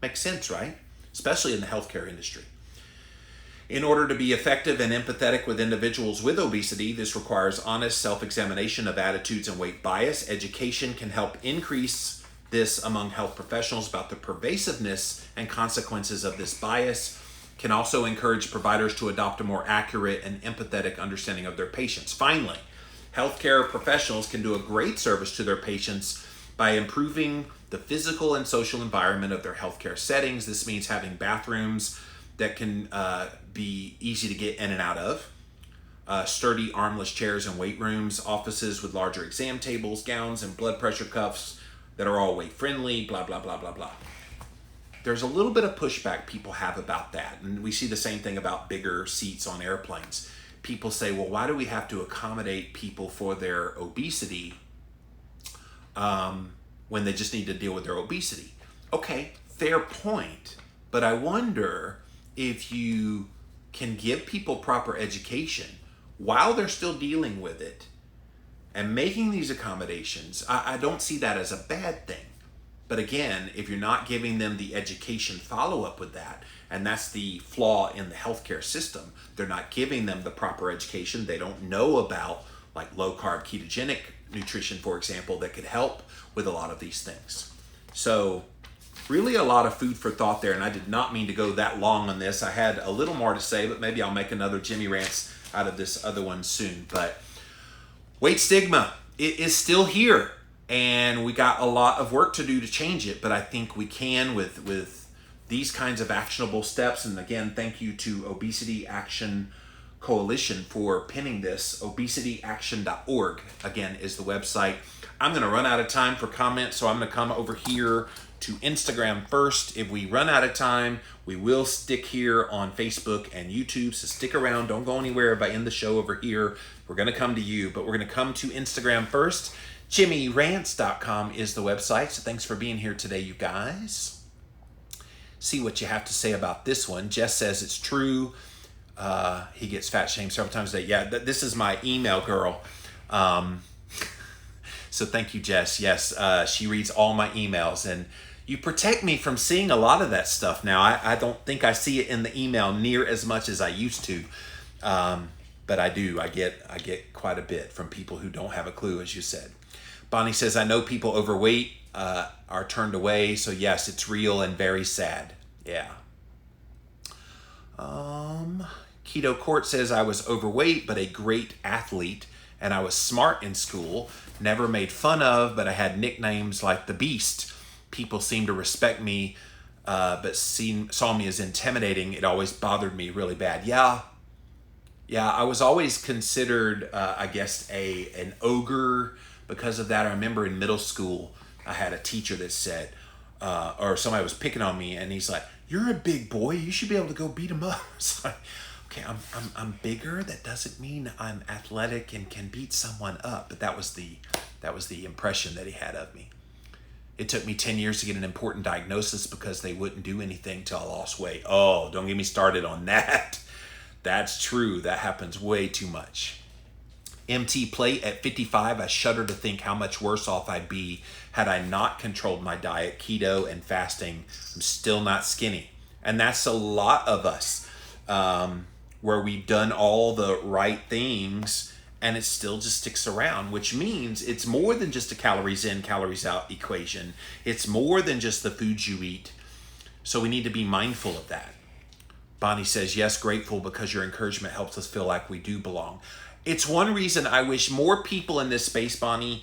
Makes sense, right? Especially in the healthcare industry. In order to be effective and empathetic with individuals with obesity, this requires honest self-examination of attitudes and weight bias. Education can help increase this among health professionals about the pervasiveness and consequences of this bias. Can also encourage providers to adopt a more accurate and empathetic understanding of their patients. Finally, healthcare professionals can do a great service to their patients by improving the physical and social environment of their healthcare settings. This means having bathrooms that can be easy to get in and out of, sturdy armless chairs and weight rooms, offices with larger exam tables, gowns, and blood pressure cuffs that are all weight friendly, blah, blah, blah, blah, blah. There's a little bit of pushback people have about that. And we see the same thing about bigger seats on airplanes. People say, well, why do we have to accommodate people for their obesity when they just need to deal with their obesity? Okay, fair point. But I wonder if you can give people proper education while they're still dealing with it and making these accommodations. I don't see that as a bad thing. But again, if you're not giving them the education follow-up with that, and that's the flaw in the healthcare system, they're not giving them the proper education. They don't know about like low-carb ketogenic nutrition, for example, that could help with a lot of these things. So really a lot of food for thought there, and I did not mean to go that long on this. I had a little more to say, but maybe I'll make another Jinnee Rants out of this other one soon. But weight stigma, it is still here. And we got a lot of work to do to change it, but I think we can with these kinds of actionable steps. And again, thank you to Obesity Action Coalition for pinning this. obesityaction.org, again, is the website. I'm going to run out of time for comments, so I'm going to come over here to Instagram first. If we run out of time, we will stick here on Facebook and YouTube, so stick around. Don't go anywhere. If I end the show over here, we're going to come to you, but we're going to come to Instagram first. JimmyRants.com is the website. So thanks for being here today, you guys. See what you have to say about this one. Jess says it's true. He gets fat shamed several times a day. Yeah, this is my email girl. So thank you, Jess. Yes, she reads all my emails, and you protect me from seeing a lot of that stuff now. I don't think I see it in the email near as much as I used to. But I do. I get quite a bit from people who don't have a clue, as you said. Bonnie says, I know people overweight are turned away. So yes, it's real and very sad. Yeah. Keto Court says, I was overweight, but a great athlete, and I was smart in school, never made fun of, but I had nicknames like the Beast. People seemed to respect me, but saw me as intimidating. It always bothered me really bad. Yeah, I was always considered, I guess, an ogre because of that. I remember in middle school, I had a teacher that said, or somebody was picking on me, and he's like, you're a big boy, you should be able to go beat him up. It's like, okay, I'm bigger. That doesn't mean I'm athletic and can beat someone up. But that was the impression that he had of me. It took me 10 years to get an important diagnosis because they wouldn't do anything till I lost weight. Oh, don't get me started on that. That's true. That happens way too much. MT Plate at 55, I shudder to think how much worse off I'd be had I not controlled my diet, keto and fasting. I'm still not skinny. And that's a lot of us, where we've done all the right things and it still just sticks around, which means it's more than just a calories in, calories out equation. It's more than just the foods you eat. So we need to be mindful of that. Bonnie says, yes, grateful because your encouragement helps us feel like we do belong. It's one reason I wish more people in this space, Bonnie,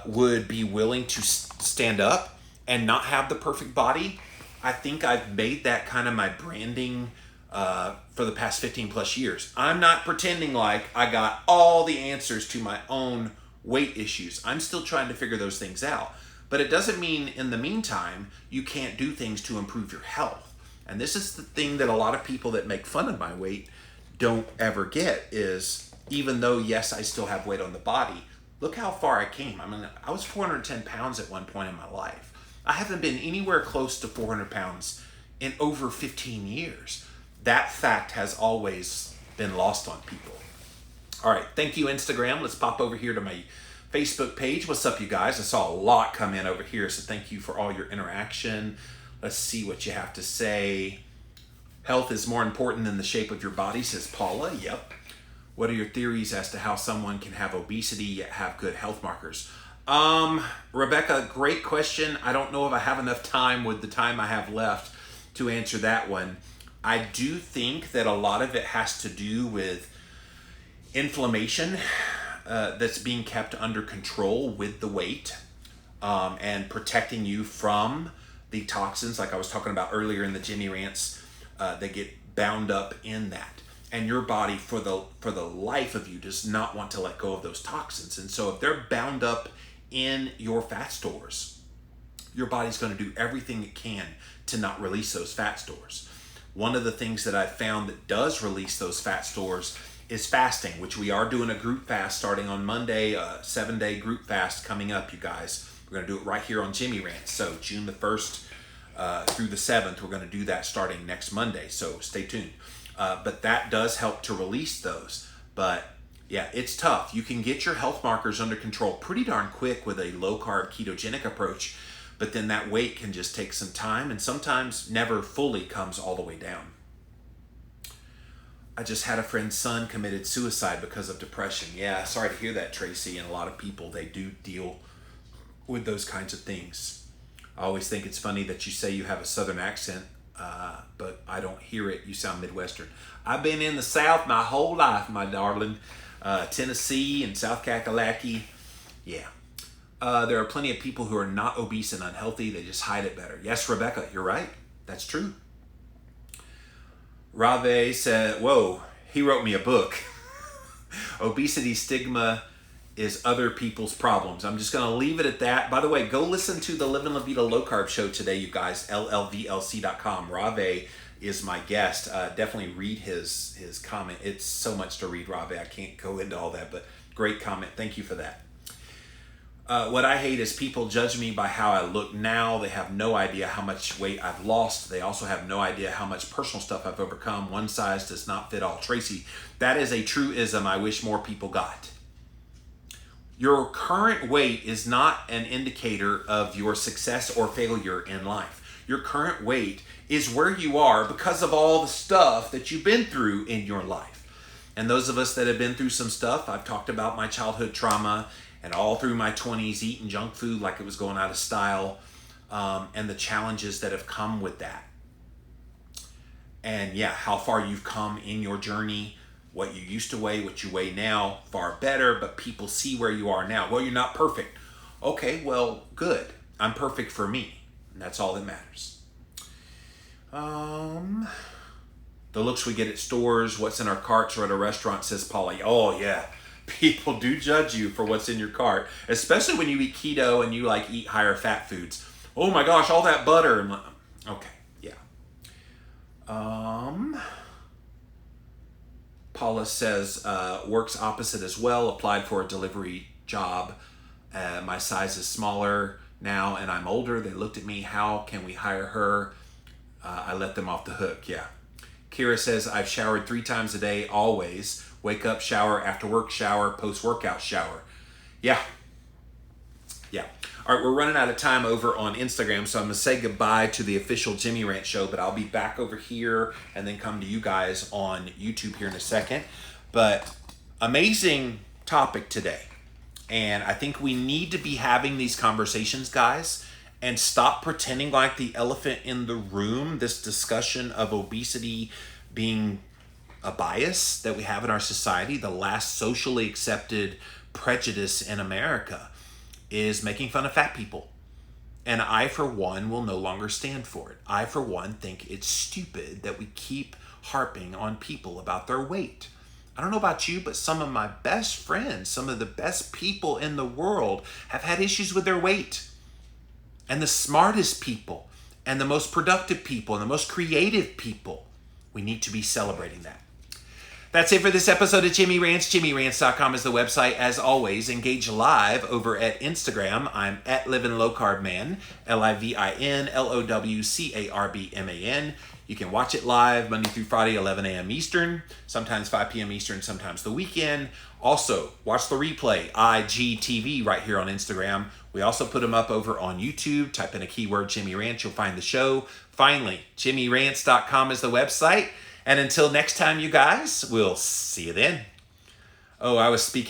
would be willing to stand up and not have the perfect body. I think I've made that kind of my branding for the past 15 plus years. I'm not pretending like I got all the answers to my own weight issues. I'm still trying to figure those things out. But it doesn't mean in the meantime, you can't do things to improve your health. And this is the thing that a lot of people that make fun of my weight don't ever get is, even though, yes, I still have weight on the body, look how far I came. I mean, I was 410 pounds at one point in my life. I haven't been anywhere close to 400 pounds in over 15 years. That fact has always been lost on people. All right, thank you, Instagram. Let's pop over here to my Facebook page. What's up, you guys? I saw a lot come in over here, so thank you for all your interaction. Let's see what you have to say. Health is more important than the shape of your body, says Paula. Yep. What are your theories as to how someone can have obesity yet have good health markers? Rebecca, great question. I don't know if I have enough time with the time I have left to answer that one. I do think that a lot of it has to do with inflammation that's being kept under control with the weight, and protecting you from the toxins, like I was talking about earlier in the Jinnee Rants, that get bound up in that. And your body, for the life of you, does not want to let go of those toxins. And so if they're bound up in your fat stores, your body's going to do everything it can to not release those fat stores. One of the things that I've found that does release those fat stores is fasting, which we are doing a group fast starting on Monday, a 7-day group fast coming up, you guys. We're going to do it right here on Jinnee Rants. So June the 1st through the 7th, we're going to do that starting next Monday. So stay tuned. But that does help to release those. But yeah, it's tough. You can get your health markers under control pretty darn quick with a low-carb ketogenic approach, but then that weight can just take some time and sometimes never fully comes all the way down. I just had a friend's son committed suicide because of depression. Yeah, sorry to hear that, Tracy. And a lot of people, they do deal with those kinds of things. I always think it's funny that you say you have a Southern accent, but I don't hear it. You sound Midwestern. I've been in the South my whole life, my darling. Tennessee and South Kakalaki. Yeah. There are plenty of people who are not obese and unhealthy. They just hide it better. Yes, Rebecca, you're right. That's true. Rave said, whoa, he wrote me a book. Obesity stigma is other people's problems. I'm just going to leave it at that. By the way, go listen to the Living La Vida Low Carb show today, you guys, llvlc.com. Rave is my guest. Definitely read his comment. It's so much to read, Rave. I can't go into all that, but great comment. Thank you for that. What I hate is people judge me by how I look now. They have no idea how much weight I've lost. They also have no idea how much personal stuff I've overcome. One size does not fit all. Tracy, that is a truism I wish more people got. Your current weight is not an indicator of your success or failure in life. Your current weight is where you are because of all the stuff that you've been through in your life. And those of us that have been through some stuff, I've talked about my childhood trauma and all through my 20s eating junk food like it was going out of style, and the challenges that have come with that. And yeah, how far you've come in your journey, what you used to weigh, what you weigh now, far better, but people see where you are now. Well, you're not perfect. Okay, well, good. I'm perfect for me, and that's all that matters. The looks we get at stores, what's in our carts or at a restaurant, says Polly. Oh, yeah. People do judge you for what's in your cart, especially when you eat keto and you like eat higher fat foods. Oh my gosh, all that butter. Okay, yeah. Paula says, works opposite as well. Applied for a delivery job. My size is smaller now and I'm older. They looked at me. How can we hire her? I let them off the hook. Yeah. Kira says, I've showered 3 times a day, always. Wake up, shower, after work, shower, post-workout, shower. Yeah. Yeah. All right, we're running out of time over on Instagram, so I'm going to say goodbye to the official Jinnee Rant show, but I'll be back over here and then come to you guys on YouTube here in a second. But amazing topic today. And I think we need to be having these conversations, guys, and stop pretending like the elephant in the room, this discussion of obesity being a bias that we have in our society. The last socially accepted prejudice in America is making fun of fat people. And I, for one, will no longer stand for it. I, for one, think it's stupid that we keep harping on people about their weight. I don't know about you, but some of my best friends, some of the best people in the world have had issues with their weight. And the smartest people and the most productive people and the most creative people, we need to be celebrating that. That's it for this episode of Jimmie Rants. JimmieRants.com is the website. As always, engage live over at Instagram. I'm at Livin' Low Carb Man, LIVINLOWCARBMAN. You can watch it live Monday through Friday, 11 a.m. Eastern, sometimes 5 p.m. Eastern, sometimes the weekend. Also, watch the replay, IGTV, right here on Instagram. We also put them up over on YouTube. Type in a keyword, Jimmie Rants, you'll find the show. Finally, JimmieRants.com is the website. And until next time, you guys, we'll see you then. Oh, I was speaking